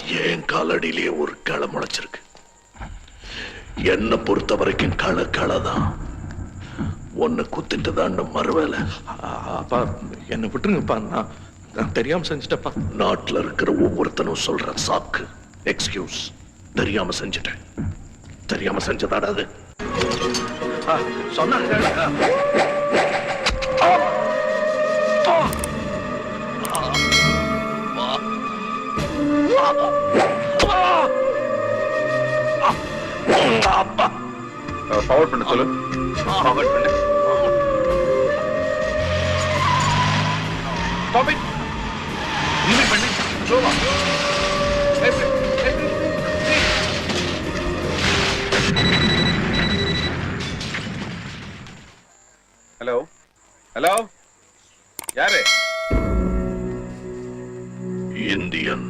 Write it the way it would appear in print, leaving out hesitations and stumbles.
என் காலடியிலேயே ஒரு களை முளைச்சிருக்கு. என்ன பொறுத்த வரைக்கும் களை தான். ஒன்னு குத்திட்டு தான் மறுவேலை. அப்பா என்ன விட்டுருங்கப்பா, நான் தெரியாம செஞ்சுட்டப்பா. நாட்டுல இருக்கிற ஒவ்வொருத்தனும் சொல்ற சாக்கு எக்ஸ்கியூஸ். தெரியாம செஞ்சுட்டேன். தெரியாம செஞ்சதாடா அது. சொன்னாங்க. ஃபார்வர்ட் பண்ண சொல்லு. ஃபார்வர்ட் பண்ணு. Stop it. ரிவீல் பண்ணு. ஸ்லோவா. ஹலோ ஹலோ, யாரு? இந்தியன்